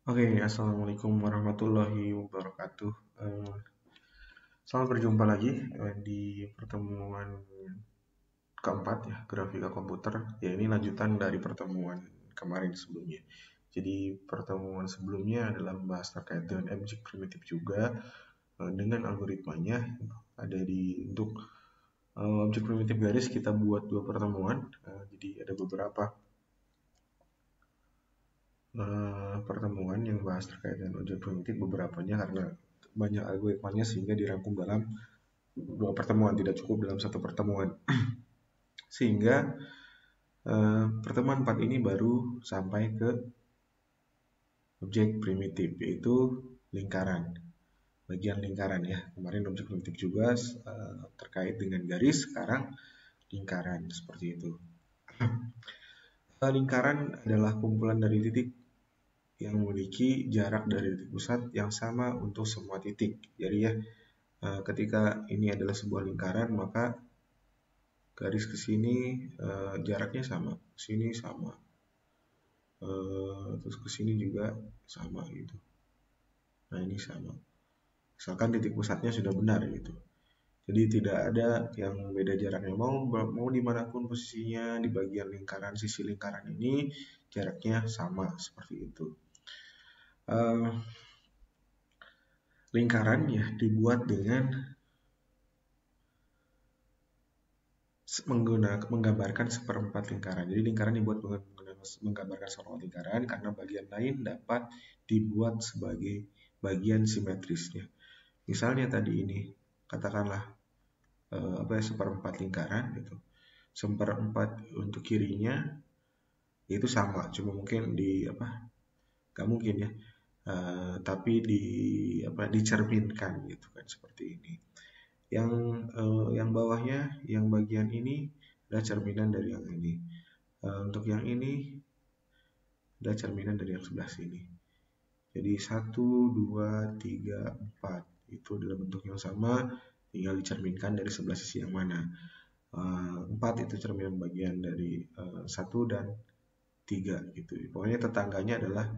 Oke, assalamualaikum warahmatullahi wabarakatuh. Eh, Selamat berjumpa lagi di pertemuan keempat ya, grafika komputer. Ya, ini lanjutan dari pertemuan kemarin sebelumnya. Jadi pertemuan sebelumnya adalah membahas terkait dengan objek primitif juga dengan algoritmanya. Ada di untuk objek primitif garis kita buat dua pertemuan. Jadi ada beberapa pertemuan yang bahas terkait dengan objek primitif, beberapanya karena banyak algoritmanya sehingga dirangkum dalam dua pertemuan, tidak cukup dalam satu pertemuan. Sehingga pertemuan 4 ini baru sampai ke objek primitif, yaitu lingkaran, bagian lingkaran ya. Kemarin objek primitif juga terkait dengan garis, sekarang lingkaran seperti itu. Lingkaran adalah kumpulan dari titik yang memiliki jarak dari titik pusat yang sama untuk semua titik. Jadi ya, ketika ini adalah sebuah lingkaran, maka garis ke sini jaraknya sama, ke sini sama, terus ke sini juga sama gitu. Nah ini sama, misalkan titik pusatnya sudah benar gitu. Jadi tidak ada yang beda jaraknya, mau dimanapun posisinya di bagian lingkaran, sisi lingkaran ini jaraknya sama seperti itu. Lingkaran ya dibuat dengan menggambarkan seperempat lingkaran. Jadi lingkaran dibuat menggambarkan seperempat lingkaran karena bagian lain dapat dibuat sebagai bagian simetrisnya. Misalnya tadi ini, katakanlah seperempat lingkaran gitu. Seperempat untuk kirinya itu sama, cuma mungkin gak mungkin ya, tapi dicerminkan gitu kan, seperti ini. Yang bawahnya, yang bagian ini adalah cerminan dari yang ini. Untuk yang ini adalah cerminan dari yang sebelah sini. Jadi 1, 2, 3, 4 itu adalah bentuk yang sama, tinggal dicerminkan dari sebelah sisi yang mana. 4 itu cerminan bagian dari 1 dan 3 gitu. Pokoknya tetangganya adalah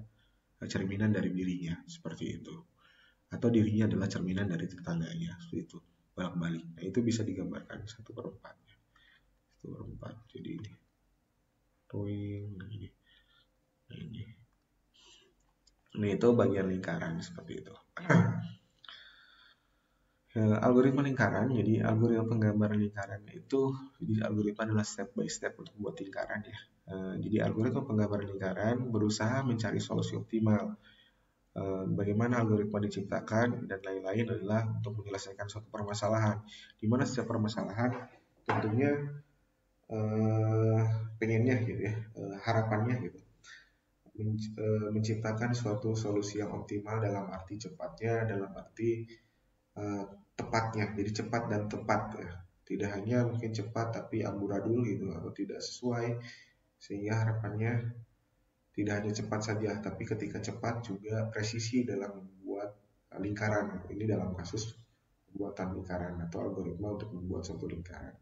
cerminan dari dirinya, seperti itu. Atau dirinya adalah cerminan dari tetangganya, seperti itu. Bolak-balik. Nah, itu bisa digambarkan 1/4. 1/4. Jadi ini. Ini. Ini itu bagian lingkaran seperti itu. Algoritma lingkaran, jadi algoritma penggambaran lingkaran itu, jadi algoritma adalah step by step untuk membuat lingkaran ya. Jadi algoritma penggambaran lingkaran berusaha mencari solusi optimal. Bagaimana algoritma diciptakan dan lain-lain adalah untuk menyelesaikan suatu permasalahan. Di mana setiap permasalahan tentunya pengennya gitu ya, harapannya gitu, menciptakan suatu solusi yang optimal dalam arti cepatnya, dalam arti tepatnya. Jadi cepat dan tepat ya. Tidak hanya mungkin cepat tapi amburadul gitu atau tidak sesuai, sehingga harapannya tidak hanya cepat saja, tapi ketika cepat juga presisi dalam membuat lingkaran. Ini dalam kasus pembuatan lingkaran atau algoritma untuk membuat suatu lingkaran.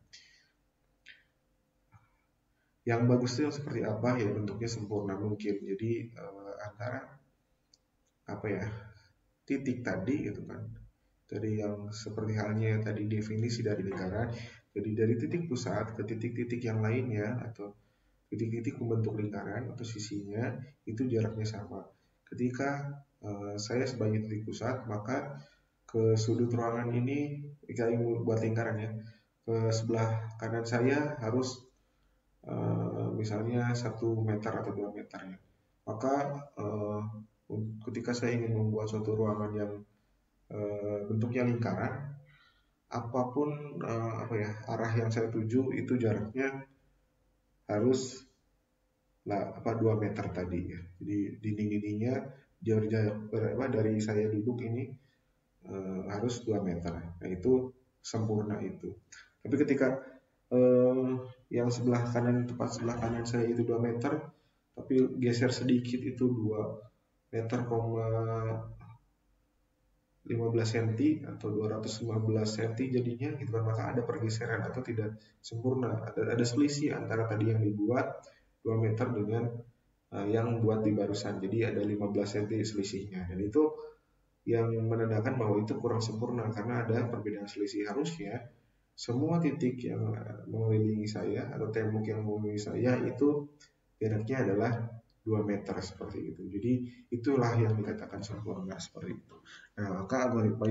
Yang bagus itu seperti apa ya, bentuknya sempurna mungkin. Jadi antara titik tadi gitu kan, dari yang seperti halnya tadi definisi dari lingkaran. Jadi dari titik pusat ke titik-titik yang lainnya atau titik-titik membentuk lingkaran atau sisinya itu jaraknya sama. Ketika saya sebagai titik pusat, maka ke sudut ruangan ini, jika ingin buat lingkaran ya, ke sebelah kanan saya harus misalnya 1 meter atau 2 meter ya. Maka ketika saya ingin membuat suatu ruangan yang bentuknya lingkaran, apapun arah yang saya tuju itu jaraknya harus 2 meter tadi ya. Jadi dinding-dindingnya dari saya duduk ini harus 2 meter. Nah itu sempurna itu. Tapi ketika yang sebelah kanan, tepat sebelah kanan saya itu 2 meter, tapi geser sedikit itu 2 meter, 15 cm atau 215 cm jadinya gitu kan, maka ada pergeseran atau tidak sempurna, ada selisih antara tadi yang dibuat 2 meter dengan yang buat di barusan. Jadi ada 15 cm selisihnya, dan itu yang menandakan bahwa itu kurang sempurna karena ada perbedaan selisih. Harusnya semua titik yang mengelilingi saya atau tembok yang mengelilingi saya itu jaraknya adalah 2 meter seperti itu. Jadi itulah yang dikatakan sempurna seperti itu. Nah, maka algoritma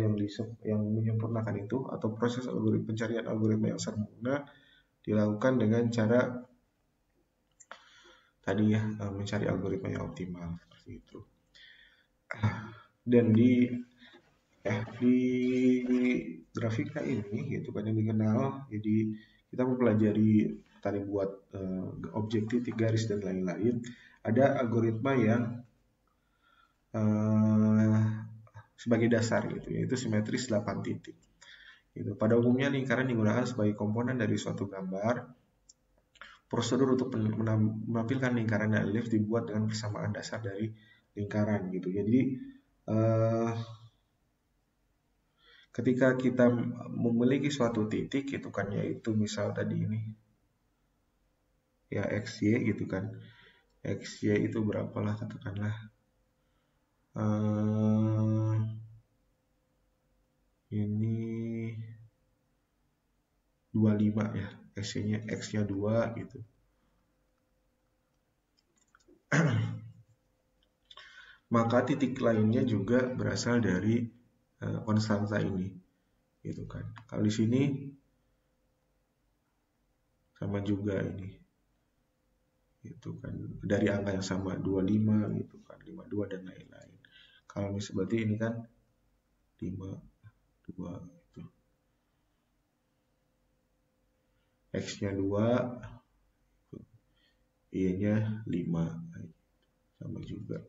yang menyempurnakan itu atau proses pencarian algoritma yang sempurna dilakukan dengan cara tadi ya, mencari algoritma yang optimal seperti itu. Dan di grafika ini gitu kan yang dikenal, jadi kita mempelajari tadi buat objek titik garis dan lain-lain. Ada algoritma yang sebagai dasar gitu, yaitu simetris 8 titik. Gitu. Pada umumnya lingkaran digunakan sebagai komponen dari suatu gambar. Prosedur untuk menampilkan lingkaran dan relief dibuat dengan persamaan dasar dari lingkaran gitu. Jadi ketika kita memiliki suatu titik gitu kan, yaitu misal tadi ini ya XY gitu kan, XY itu berapalah katakanlah ini 25 ya, X-nya 2 gitu. Maka titik lainnya juga berasal dari konstanta ini gitu kan. Kalau di sini sama juga ini gitu kan, dari angka yang sama 25 gitu kan, 52 dan lain-lain. Kalau misalnya berarti ini kan 5 2 itu. X-nya 2, Y-nya 5 sama juga.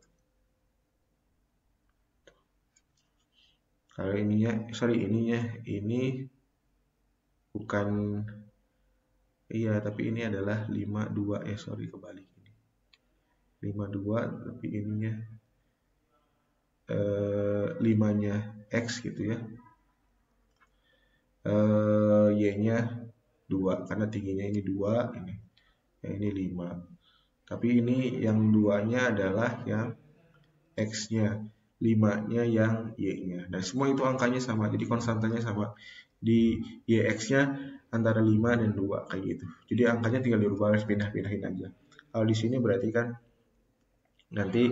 Kalau ini bukan, iya tapi ini adalah 52 kebalik ini. 52 tapi ininya 5-nya X gitu ya. Y-nya 2 karena tingginya ini 2 ini. Yang ini 5. Tapi ini yang 2-nya adalah yang X-nya, 5-nya yang Y-nya. Dan semua itu angkanya sama, jadi konstantanya sama. Di YX-nya antara 5 dan 2 kayak gitu. Jadi angkanya tinggal dirubah, pindah-pindahin aja. Kalau di sini berarti kan nanti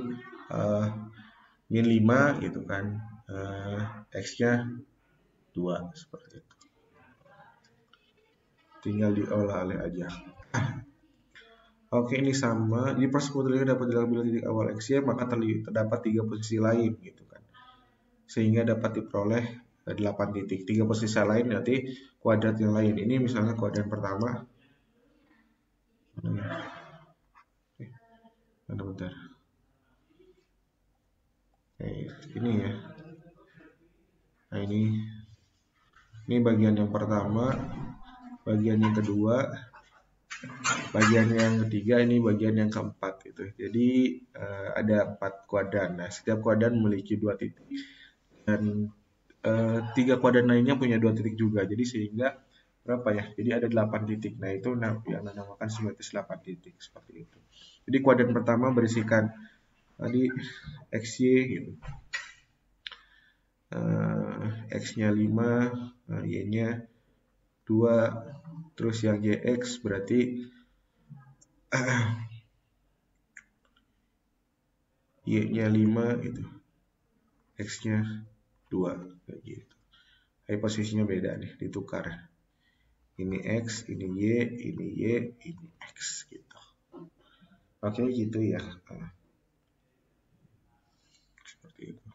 min 5 gitu kan, X-nya 2 seperti itu. Tinggal diolah-olah aja. Oke, ini sama. Jadi proses pemutusan dapat dilakukan bila titik awal X-Y, maka terdapat 3 posisi lain gitu kan. Sehingga dapat diperoleh 8 titik. 3 posisi lain nanti kuadrat yang lain. Ini misalnya kuadrat pertama. Mana bentar. Ini ya. Nah, ini bagian yang pertama, bagian yang kedua, bagian yang ketiga, ini bagian yang keempat gitu. Jadi ada 4 kuadran. Nah, setiap kuadran memiliki 2 titik dan 3 kuadran lainnya punya 2 titik juga. Jadi sehingga berapa ya? Jadi ada 8 titik. Nah, itu yang dinamakan simetris 8 titik seperti itu. Jadi kuadran pertama berisikan tadi XY gitu. X-nya 5, Y-nya 2, terus yang YX berarti Y-nya 5 gitu, X-nya 2 kayak gitu. Tapi posisinya beda nih, ditukar. Ini X, ini Y, ini Y, ini X gitu. Oke gitu ya. Seperti itu.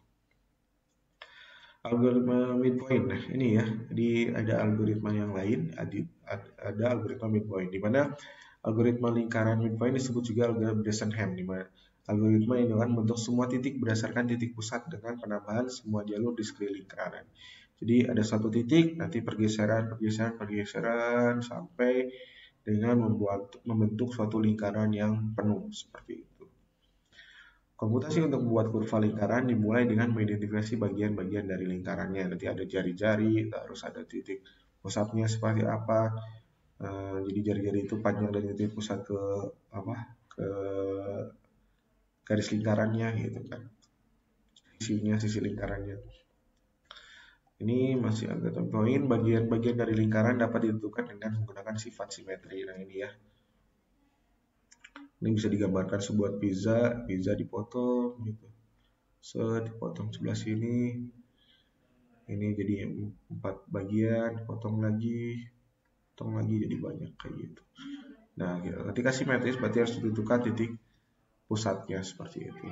Algoritma midpoint. Nah, ini ya. Jadi ada algoritma yang lain, ada algoritma midpoint, di mana algoritma lingkaran midpoint disebut juga algoritma Bresenham, di mana algoritma ini kan membentuk semua titik berdasarkan titik pusat dengan penambahan semua jalur di sekeliling lingkaran. Jadi ada satu titik, nanti pergeseran sampai dengan membentuk suatu lingkaran yang penuh seperti itu. Komputasi untuk membuat kurva lingkaran dimulai dengan mengidentifikasi bagian-bagian dari lingkarannya. Nanti ada jari-jari, terus ada titik pusatnya seperti apa. Jadi jari-jari itu panjang dari titik pusat ke garis lingkarannya gitu kan, sisi lingkarannya. Ini masih agak poin, bagian-bagian dari lingkaran dapat ditentukan dengan menggunakan sifat simetri. Nah ini ya, ini bisa digambarkan sebuah pizza dipotong gitu, dipotong sebelah sini, ini jadi 4 bagian, potong lagi jadi banyak kayak gitu. Nah ketika simetris berarti harus ditentukan titik pusatnya seperti itu.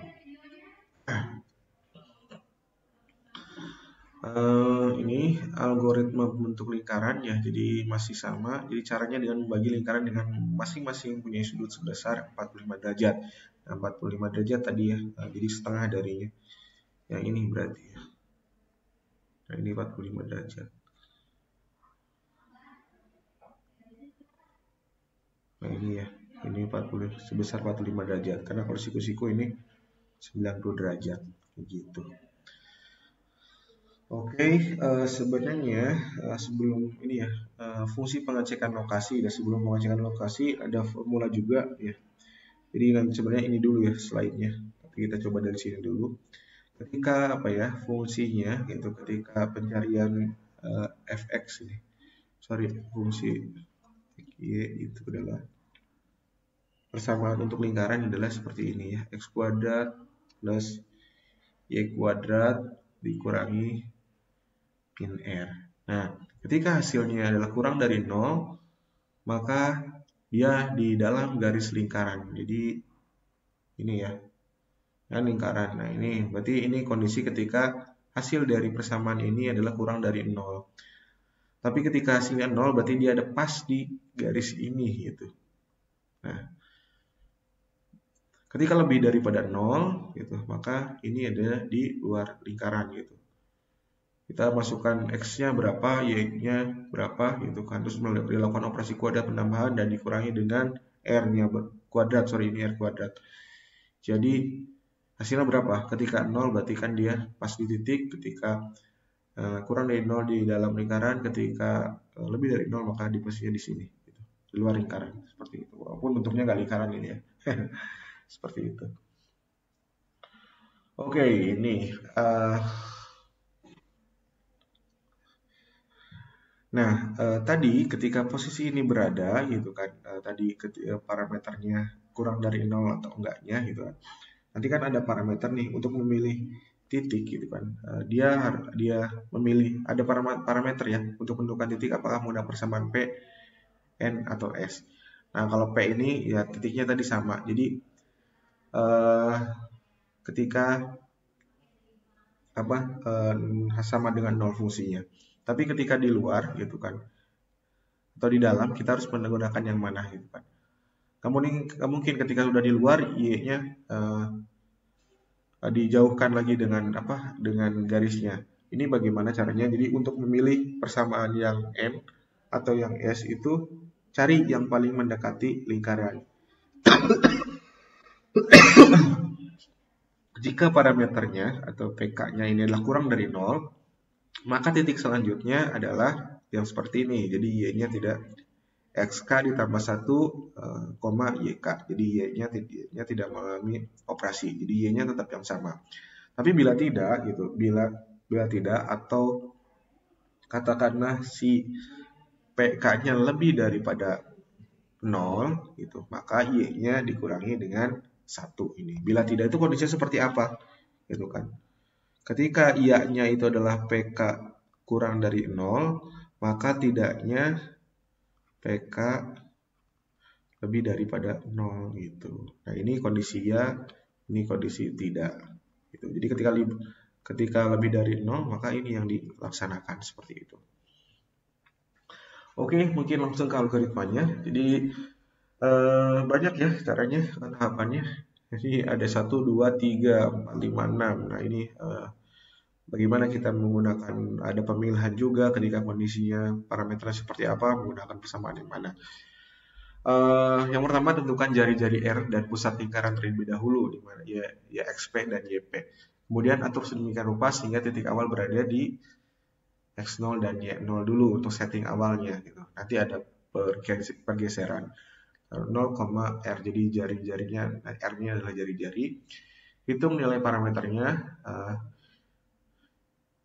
Ini algoritma bentuk lingkaran ya, jadi masih sama. Jadi caranya dengan membagi lingkaran dengan masing-masing punya sudut sebesar 45 derajat. Nah, 45 derajat tadi ya, jadi setengah darinya. Yang ini berarti ya. Nah, ini 45 derajat. Nah, ini ya. Ini 40 sebesar 45 derajat. Karena kalau siku-siku ini 90 derajat gitu. Oke, sebenarnya sebelum ini ya, fungsi pengecekan lokasi dan sebelum pengecekan lokasi ada formula juga ya. Jadi nanti sebenarnya ini dulu ya slide-nya. Tapi kita coba dari sini dulu. Ketika apa ya fungsinya gitu, ketika pencarian fx ini, fungsi y itu adalah persamaan untuk lingkaran adalah seperti ini ya, x kuadrat plus y kuadrat dikurangi min r. Nah, ketika hasilnya adalah kurang dari 0, maka dia di dalam garis lingkaran. Jadi ini ya, lingkaran. Nah, ini berarti ini kondisi ketika hasil dari persamaan ini adalah kurang dari 0. Tapi ketika hasilnya 0 berarti dia ada pas di garis ini gitu. Nah, ketika lebih daripada 0 gitu, maka ini ada di luar lingkaran gitu. Kita masukkan x-nya berapa, y-nya berapa gitu kan. Terus dilakukan operasi kuadrat penambahan dan dikurangi dengan r-nya kuadrat, ini r kuadrat. Jadi hasilnya berapa? Ketika 0 berarti kan dia pas di titik, ketika kurang dari 0 di dalam lingkaran, ketika lebih dari 0 maka di posisinya di sini gitu. Di luar lingkaran seperti itu. Walaupun bentuknya nggak lingkaran ini ya. Seperti itu. Oke, ini nah tadi ketika posisi ini berada gitu kan, tadi parameternya kurang dari 0 atau enggaknya gitu kan. Nanti kan ada parameter nih untuk memilih titik gitu kan. Dia memilih ada parameter ya untuk menentukan titik apakah menggunakan persamaan P, N atau S. Nah, kalau P ini ya titiknya tadi sama. Jadi ketika sama dengan 0 fungsinya. Tapi ketika di luar gitu kan, atau di dalam kita harus menggunakan yang mana gitu kan. Mungkin ketika sudah di luar y-nya dijauhkan lagi dengan dengan garisnya. Ini bagaimana caranya? Jadi untuk memilih persamaan yang N atau yang S itu cari yang paling mendekati lingkaran. Jika parameternya atau PK-nya ini adalah kurang dari 0, maka titik selanjutnya adalah yang seperti ini. Jadi y-nya tidak xk ditambah 1, YK. Jadi y-nya tidak mengalami operasi. Jadi y-nya tetap yang sama. Tapi bila tidak gitu, bila tidak atau katakanlah si PK-nya lebih daripada 0 gitu, maka y-nya dikurangi dengan 1 ini. Bila tidak itu kondisinya seperti apa? Gitu kan. Ketika y-nya itu adalah PK kurang dari 0, maka tidaknya PK lebih daripada 0 gitu. Nah, ini kondisi ya, ini kondisi tidak gitu. Jadi ketika lebih dari 0, maka ini yang dilaksanakan seperti itu. Oke, mungkin langsung ke algoritmanya. Jadi banyak ya caranya, tahapannya. Jadi ada 1, 2, 3, 4, 5, 6. Nah, ini bagaimana kita menggunakan, ada pemilihan juga ketika kondisinya parameternya seperti apa, menggunakan persamaan yang mana. Yang pertama tentukan jari-jari R dan pusat lingkaran terlebih dahulu, di mana ya XP dan YP. Kemudian atur sedemikian rupa sehingga titik awal berada di X0 dan Y0 dulu untuk setting awalnya gitu. Nanti ada pergeseran. 0,R. Jadi jari-jarinya, R-nya adalah jari-jari. Hitung nilai parameternya.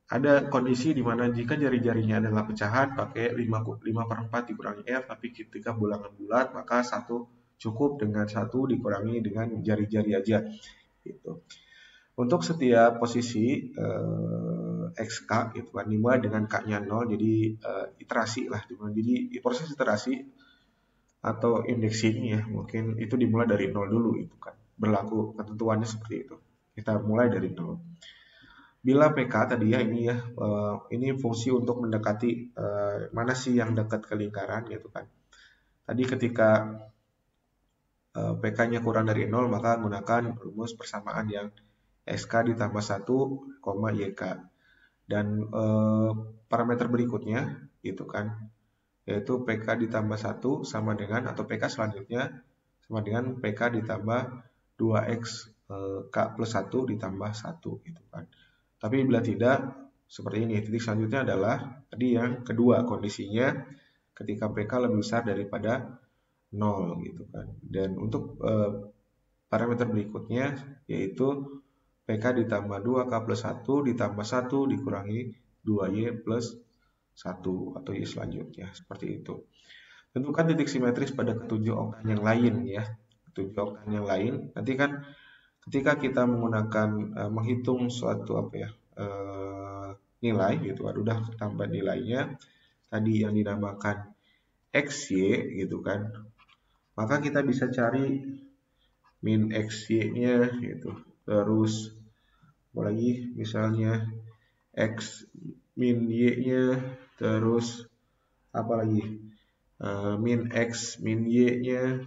Ada kondisi di mana jika jari-jarinya adalah pecahan pakai 5/4 dikurangi R, tapi ketika bilangan bulat maka 1 cukup dengan 1 dikurangi dengan jari-jari aja gitu. Untuk setiap posisi XK gitu kan dimulai dengan K-nya 0, jadi iterasi lah. Jadi proses iterasi atau indexing ya, mungkin itu dimulai dari 0 dulu itu kan. Berlaku ketentuannya seperti itu. Kita mulai dari 0. Bila PK tadi ya ini ya, ini fungsi untuk mendekati mana sih yang dekat ke lingkaran gitu kan. Tadi ketika PK-nya kurang dari 0 maka gunakan rumus persamaan yang SK ditambah 1, YK. Dan parameter berikutnya gitu kan, yaitu PK ditambah 1 sama dengan, atau PK selanjutnya sama dengan PK ditambah 2X K plus 1 ditambah 1 gitu kan. Tapi bila tidak, seperti ini. Titik selanjutnya adalah tadi yang kedua kondisinya ketika PK lebih besar daripada 0 gitu kan. Dan untuk parameter berikutnya yaitu PK ditambah 2K plus 1 ditambah 1 dikurangi 2Y plus 1 atau Y selanjutnya. Seperti itu. Tentukan titik simetris pada ketujuh oktan yang lain ya. Ketujuh oktan yang lain. Nanti kan ketika kita menggunakan menghitung suatu nilai gitu, udah tambah nilainya tadi yang dinamakan XY gitu kan, maka kita bisa cari min XY-nya gitu. Terus apalagi misalnya X min Y-nya, terus apalagi min X min Y-nya.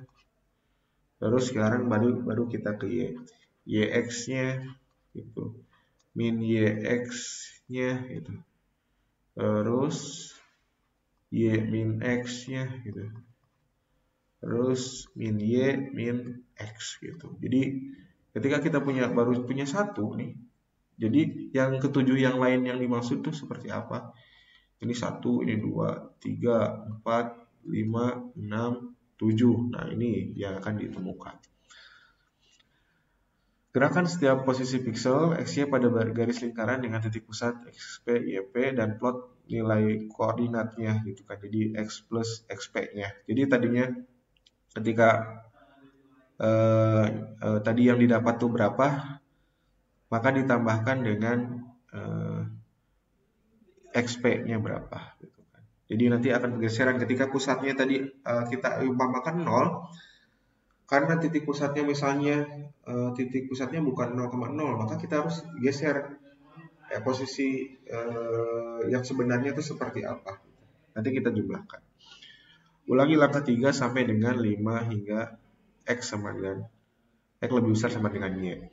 Terus sekarang baru kita ke Y. YX-nya gitu. Min YX-nya gitu. Terus Y min X-nya gitu. Terus min Y min X gitu. Jadi ketika kita baru punya satu nih, jadi yang ketujuh yang lain yang dimaksud tuh seperti apa? Ini 1, ini 2, 3, 4, 5, 6, 7. Nah ini yang akan ditemukan. Gerakan setiap posisi piksel XY pada garis lingkaran dengan titik pusat XP, YP, dan plot nilai koordinatnya gitu kan. Jadi X plus XP-nya. Jadi tadinya ketika tadi yang didapat tuh berapa, maka ditambahkan dengan XP-nya berapa gitu kan. Jadi nanti akan pergeseran ketika pusatnya tadi kita umpamakan 0, karena titik pusatnya misalnya titik pusatnya bukan 0,0, maka kita harus geser posisi yang sebenarnya itu seperti apa. Nanti kita jumlahkan. Ulangi langkah 3 sampai dengan 5 hingga X sama dengan X lebih besar sama dengan Y.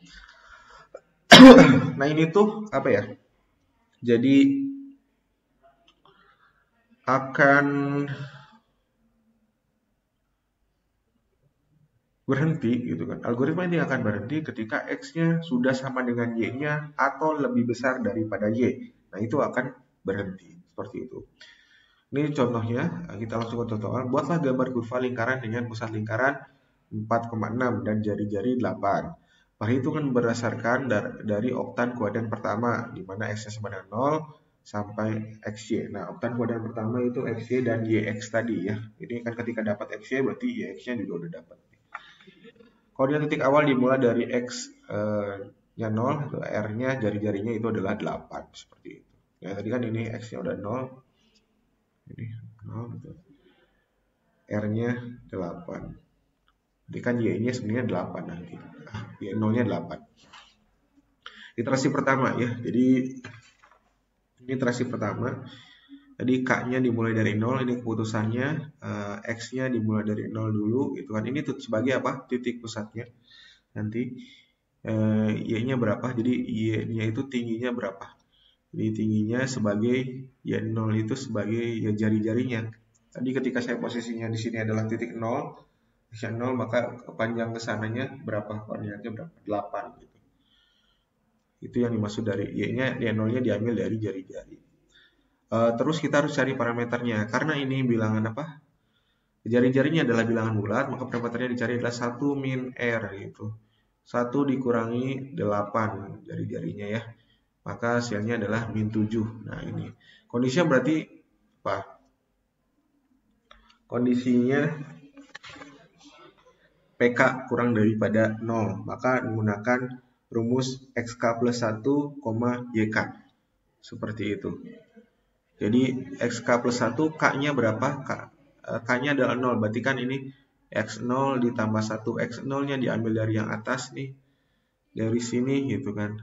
Nah ini tuh apa ya? Jadi akan berhenti gitu kan. Algoritma ini akan berhenti ketika X-nya sudah sama dengan Y-nya atau lebih besar daripada Y. Nah itu akan berhenti. Seperti itu. Ini contohnya, kita langsung ke contohnya. Buatlah gambar kurva lingkaran dengan pusat lingkaran 4,6 dan jari-jari 8. Perhitungan berdasarkan dari oktan kuadran pertama, di mana X-nya sama dengan 0 sampai XY. Nah, oktan kuadran pertama itu XY dan YX tadi ya. Ini kan ketika dapat XY berarti YX-nya juga udah dapat. Koordinat titik awal dimulai dari X nya 0, R-nya jari-jarinya itu adalah 8 seperti itu. Ya, tadi kan ini X-nya udah 0. Ini 0 gitu. R-nya 8. Jadi kan Y-nya sebenarnya 8 nanti. Y0-nya 8. Iterasi pertama ya. Jadi ini iterasi pertama. Jadi K-nya dimulai dari 0, ini keputusannya. X-nya dimulai dari 0 dulu, gitu kan. Ini sebagai apa? Titik pusatnya. Nanti Y-nya berapa? Jadi Y-nya itu tingginya berapa? Jadi tingginya sebagai Y0 itu sebagai ya jari-jarinya. Tadi ketika saya posisinya di sini adalah titik 0, X0, maka panjang kesananya berapa? Koordinatnya berapa? 8 gitu. Itu yang dimaksud dari Y-nya, Y0-nya diambil dari jari-jari. Terus kita harus cari parameternya. Karena ini bilangan apa? Jari-jarinya adalah bilangan bulat, maka parameternya dicari adalah 1 min R gitu. 1 dikurangi 8 jari-jarinya ya. Maka hasilnya adalah min 7. Nah ini. Kondisinya berarti apa? Kondisinya PK kurang daripada 0. Maka menggunakan rumus XK plus 1, YK. Seperti itu. Jadi XK plus 1, K-nya berapa? K-nya adalah 0. Berarti kan ini X0 ditambah 1. X0-nya diambil dari yang atas nih. Dari sini gitu kan.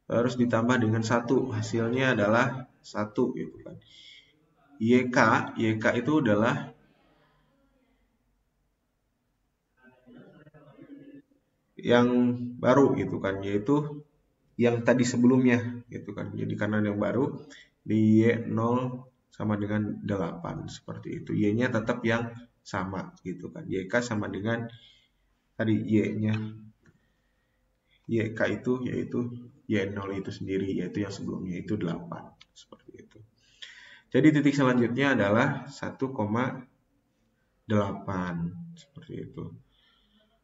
Terus ditambah dengan 1. Hasilnya adalah 1 gitu kan. YK itu adalah yang baru gitu kan, yaitu yang tadi sebelumnya gitu kan. Jadi karena yang baru di Y0 sama dengan 8 seperti itu. Y-nya tetap yang sama gitu kan. YK sama dengan tadi Y-nya. YK itu yaitu Y0 itu sendiri, yaitu yang sebelumnya itu 8 seperti itu. Jadi titik selanjutnya adalah 1,8 seperti itu.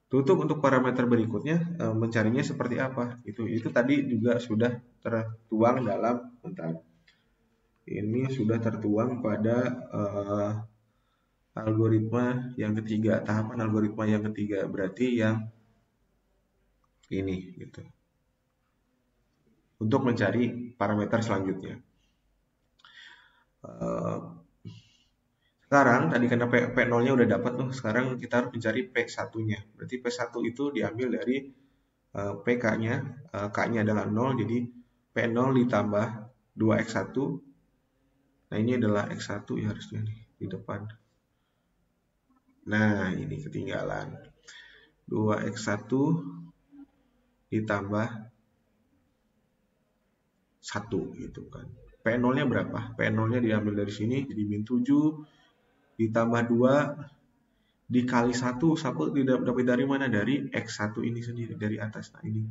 Tutup untuk parameter berikutnya, mencarinya seperti apa? Itu tadi juga sudah tertuang dalam bentar. Ini sudah tertuang pada algoritma yang ketiga, tahapan algoritma yang ketiga, berarti yang ini gitu. Untuk mencari parameter selanjutnya. Sekarang tadi karena P0-nya udah dapat tuh, sekarang kita harus mencari P1-nya. Berarti P1 itu diambil dari PK-nya, K-nya adalah 0, jadi P0 ditambah 2X1. Nah, ini adalah X1 ya harusnya nih di depan. Nah, ini ketinggalan. 2X1 ditambah 1 gitu kan. P0-nya berapa? P0-nya diambil dari sini, jadi min 7 ditambah 2 dikali 1 dapat dari mana? Dari X1 ini sendiri, dari atas. Nah ini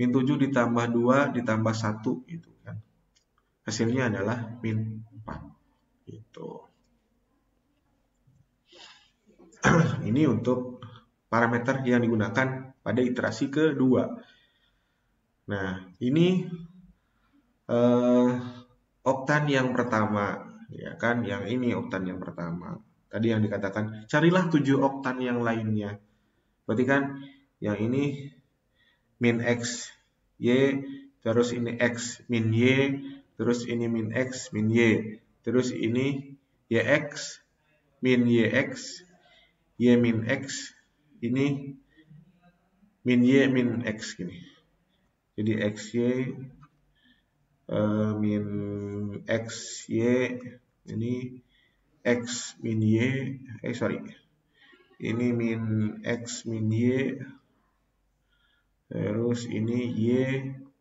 min 7 ditambah 2 ditambah 1 gitu kan. Hasilnya adalah min 4 gitu. Ini untuk parameter yang digunakan pada iterasi kedua. Nah ini oktan yang pertama ya kan, yang ini oktan yang pertama. Tadi yang dikatakan carilah 7 oktan yang lainnya. Berarti kan yang ini min X Y, terus ini X min Y, terus ini min X min Y, terus ini YX min YX, Y min X, ini min Y min X gini. Jadi XY min XY, ini X min Y, ini min X min Y, terus ini Y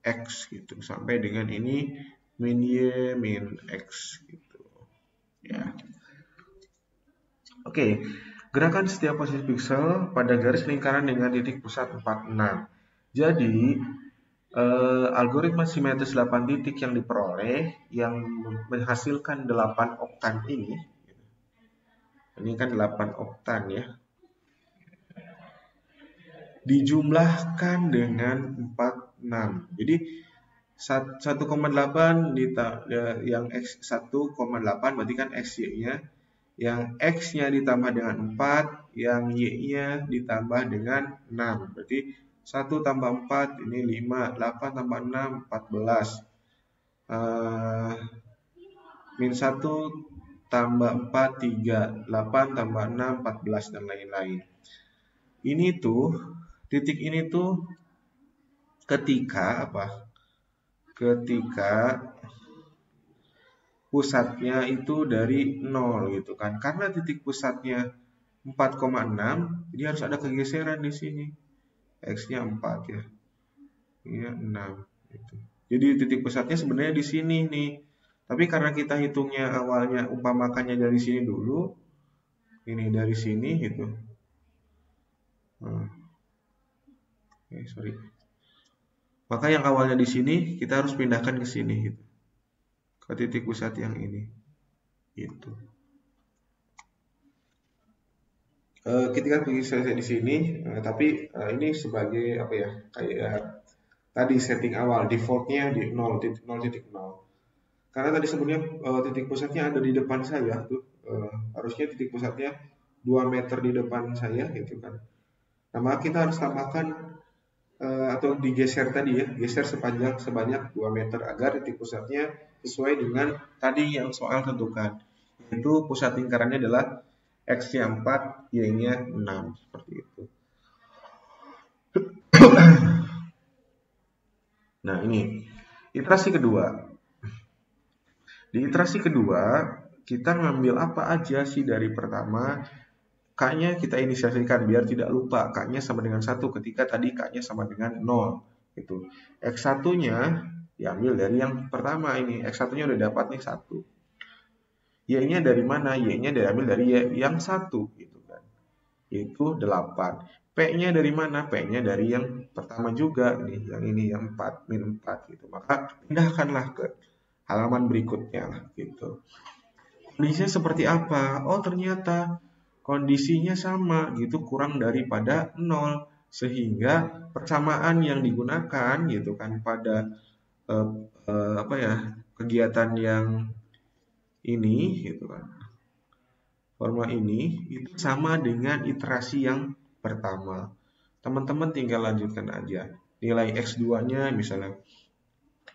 X gitu, sampai dengan ini min Y min X gitu ya. Oke, gerakan setiap posisi piksel pada garis lingkaran dengan titik pusat 46. Jadi algoritma simetris 8 titik yang diperoleh yang menghasilkan 8 oktan ini kan 8 oktan ya, dijumlahkan dengan 46. Jadi 1,8 yang X 1,8 berarti kan XY-nya, yang X-nya ditambah dengan 4, yang Y-nya ditambah dengan 6. Berarti 1 tambah 4 ini 5, 8 tambah 6 14. Min 1 tambah 4 3, 8 tambah 6 14 dan lain-lain. Ini tuh titik ini tuh ketika apa? Ketika pusatnya itu dari 0 gitu kan. Karena titik pusatnya 4,6, jadi harus ada kegeseran di sini. X-nya 4 ya. Ini 6 gitu. Jadi titik pusatnya sebenarnya di sini nih. Tapi karena kita hitungnya awalnya umpamakannya dari sini dulu. Ini dari sini gitu. Sorry. Maka yang awalnya di sini kita harus pindahkan ke sini gitu. Ke titik pusat yang ini. Gitu. Ketika selesai di sini, tapi ini sebagai apa ya, kayak tadi setting awal defaultnya di 0.0.0. Karena tadi sebenarnya titik pusatnya ada di depan saya tuh, harusnya titik pusatnya 2 meter di depan saya gitu kan. Nah, maka kita harus tambahkan atau digeser tadi ya, geser sebanyak 2 meter agar titik pusatnya sesuai dengan tadi yang soal tentukan. Yaitu pusat lingkarannya adalah X-nya 4, Y-nya 6, seperti itu. Nah, ini iterasi kedua. Di iterasi kedua, kita ngambil apa aja sih dari pertama. K-nya kita inisiasikan biar tidak lupa. K-nya sama dengan 1 ketika tadi K-nya sama dengan 0. Gitu. X1-nya diambil dari yang pertama ini. X1-nya udah dapat nih 1. Y-nya dari mana? Y-nya diambil dari Y yang 1. Gitu kan. Yaitu 8. P-nya dari mana? P-nya dari yang pertama juga. Nih, yang ini, yang 4. Min 4. Gitu. Maka pindahkanlah ke halaman berikutnya. Gitu. Kondisinya seperti apa? Oh, ternyata kondisinya sama gitu, kurang daripada 0, sehingga persamaan yang digunakan gitu kan pada apa ya, kegiatan yang ini gitu kan, formula ini itu sama dengan iterasi yang pertama. Teman-teman tinggal lanjutkan aja. Nilai X2-nya misalnya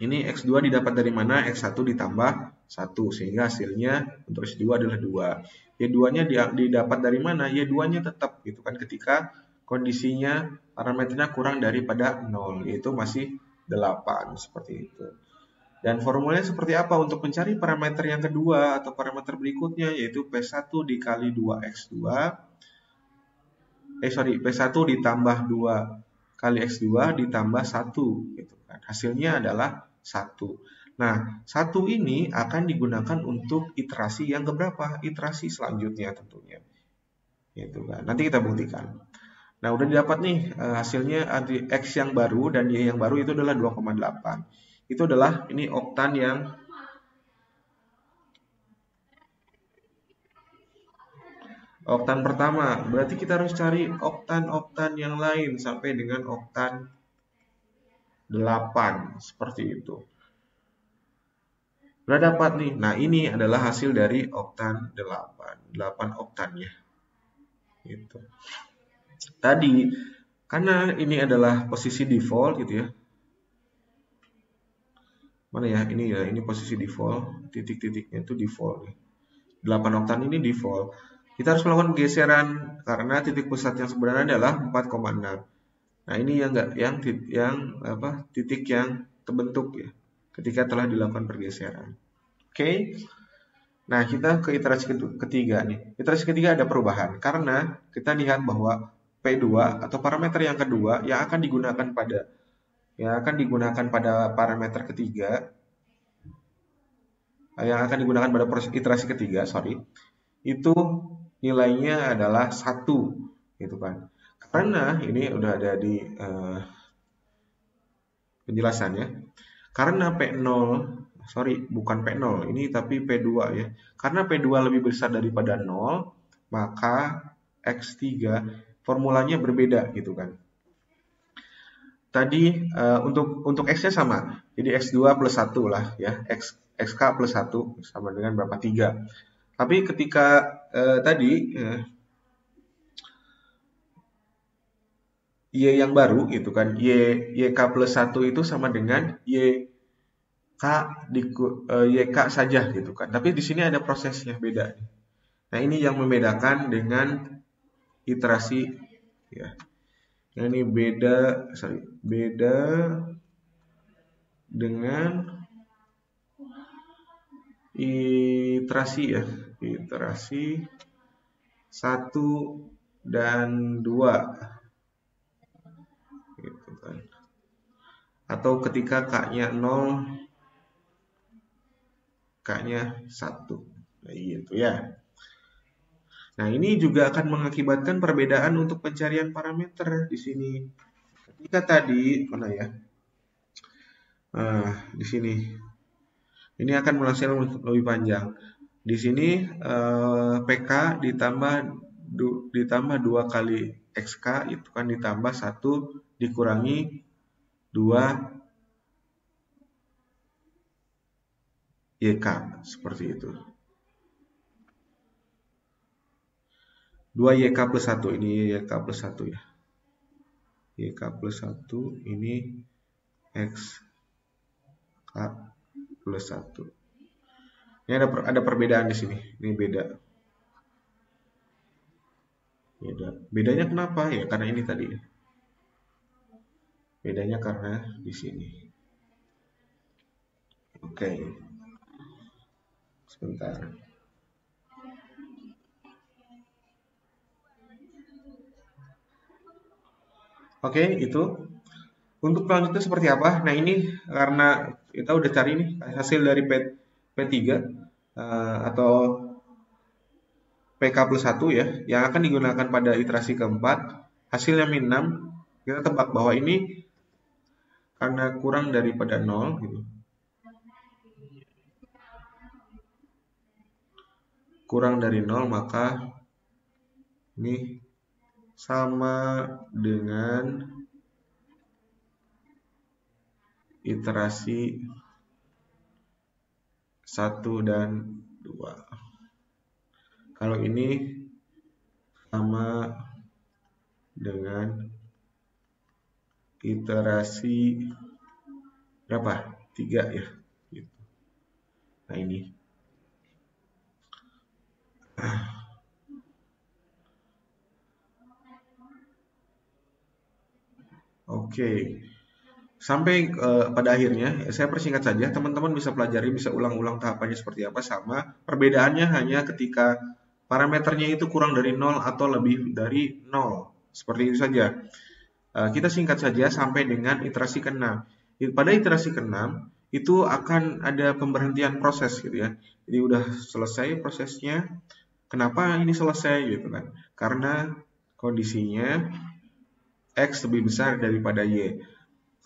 ini X2 didapat dari mana? X1 ditambah 1, sehingga hasilnya untuk X2 adalah 2. Y2-nya didapat dari mana? Y2-nya tetap gitu kan, ketika kondisinya parameternya kurang daripada 0, yaitu masih 8, seperti itu. Dan formulanya seperti apa untuk mencari parameter yang kedua atau parameter berikutnya, yaitu P1 dikali 2X2. P1 ditambah 2 kali X2 ditambah 1 gitu kan. Hasilnya adalah 1. Nah, 1 ini akan digunakan untuk iterasi yang keberapa? Iterasi selanjutnya tentunya. Gitu kan. Nanti kita buktikan. Nah, udah didapat nih hasilnya X yang baru dan Y yang baru itu adalah 2,8. Itu adalah ini oktan yang oktan pertama. Berarti kita harus cari oktan-oktan yang lain sampai dengan oktan 8, seperti itu. Udah dapat nih. Nah, ini adalah hasil dari oktan 8 oktannya. Gitu. Tadi karena ini adalah posisi default gitu ya. Mana ya? Ini posisi default, titik-titiknya itu default. 8 oktan ini default. Kita harus melakukan pergeseran karena titik pusat yang sebenarnya adalah 4,6. Nah, ini titik yang terbentuk ya ketika telah dilakukan pergeseran. Oke. Nah, kita ke iterasi ketiga nih. Iterasi ketiga ada perubahan karena kita lihat bahwa P2 atau parameter yang kedua yang akan digunakan pada parameter ketiga, yang akan digunakan pada proses iterasi ketiga, itu nilainya adalah 1 gitu kan. Karena ini udah ada di penjelasannya. Karena bukan P0 ini tapi P2 ya. Karena P2 lebih besar daripada 0, maka X3 formulanya berbeda gitu kan. Tadi untuk X-nya sama. Jadi X2 plus 1 lah ya. XK plus 1 sama dengan berapa? 3. Tapi ketika tadi Y yang baru gitu kan, YK plus 1 itu sama dengan YK saja gitu kan. Tapi di sini ada prosesnya beda. Nah, ini yang membedakan dengan iterasi ya. Ini beda dengan iterasi ya. Iterasi 1 dan 2. Gitu kan. Atau ketika K-nya 0, K-nya 1. Nah, gitu ya. Nah, ini juga akan mengakibatkan perbedaan untuk pencarian parameter di sini. Ketika tadi mana ya? Di sini. Ini akan menghasilkan lebih panjang. Di sini PK ditambah ditambah 2 kali XK itu kan ditambah 1 dikurangi 2 YK seperti itu. 2 YK plus 1 ini YK plus 1 ya. YK plus 1 ini XK plus 1. Ini ada perbedaan di sini. Ini beda. Bedanya kenapa? Ya karena ini tadi. Bedanya karena di sini. Oke. Sebentar. Oke, itu. Untuk selanjutnya seperti apa? Nah, ini karena kita udah cari nih hasil dari P3 atau PK plus 1 ya, yang akan digunakan pada iterasi keempat, hasilnya min 6, kita tebak bahwa ini karena kurang daripada 0 gitu. Kurang dari 0 maka ini sama dengan iterasi 1 dan 2. Kalau ini sama dengan iterasi berapa? 3 ya. Gitu. Nah ini. Oke. Sampai pada akhirnya, saya persingkat saja, teman-teman bisa pelajari, bisa ulang-ulang tahapannya seperti apa, sama. Perbedaannya hanya ketika parameternya itu kurang dari 0 atau lebih dari 0. Seperti itu saja. Kita singkat saja sampai dengan iterasi ke-6. Pada iterasi ke-6, itu akan ada pemberhentian proses gitu ya. Jadi udah selesai prosesnya. Kenapa ini selesai gitu kan? Karena kondisinya X lebih besar daripada Y.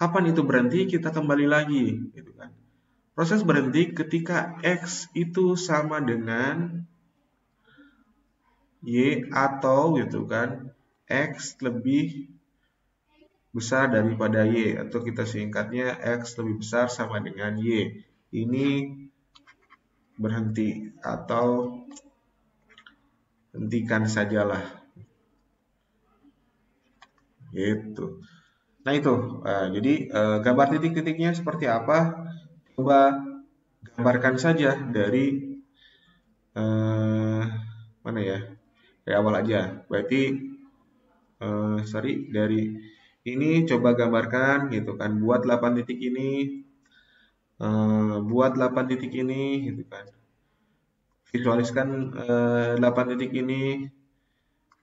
Kapan itu berhenti? Kita kembali lagi, gitu kan. Proses berhenti ketika X itu sama dengan Y atau gitu kan, X lebih besar daripada Y, atau kita singkatnya X lebih besar sama dengan Y. Ini berhenti atau hentikan sajalah. Gitu. Nah itu, jadi gambar titik-titiknya seperti apa? Coba gambarkan saja dari mana ya? Dari awal aja. Berarti dari ini coba gambarkan gitu kan. Buat 8 titik ini, buat 8 titik ini gitu kan. Visualiskan 8 titik ini,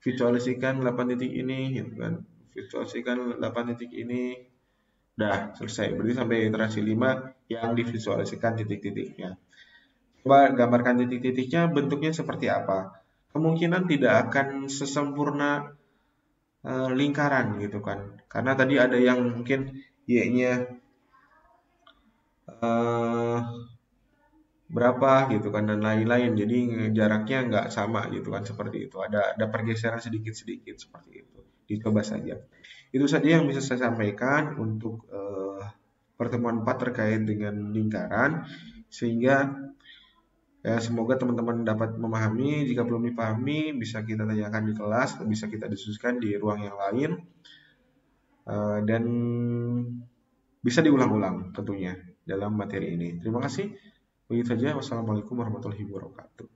visualiskan 8 titik ini gitu kan. Visualiskan 8 titik ini. Dah, selesai. Berarti sampai iterasi 5 yang divisualisasikan titik-titiknya. Coba gambarkan titik-titiknya bentuknya seperti apa. Kemungkinan tidak akan sesempurna lingkaran gitu kan. Karena tadi ada yang mungkin Y-nya berapa gitu kan dan lain-lain. Jadi jaraknya nggak sama gitu kan seperti itu. Ada pergeseran sedikit-sedikit seperti itu. Dicoba saja. Itu saja yang bisa saya sampaikan untuk pertemuan 4 terkait dengan lingkaran, sehingga ya, semoga teman-teman dapat memahami. Jika belum dipahami bisa kita tanyakan di kelas atau bisa kita diskusikan di ruang yang lain, dan bisa diulang-ulang tentunya dalam materi ini. Terima kasih. Begitu saja. Wassalamualaikum warahmatullahi wabarakatuh.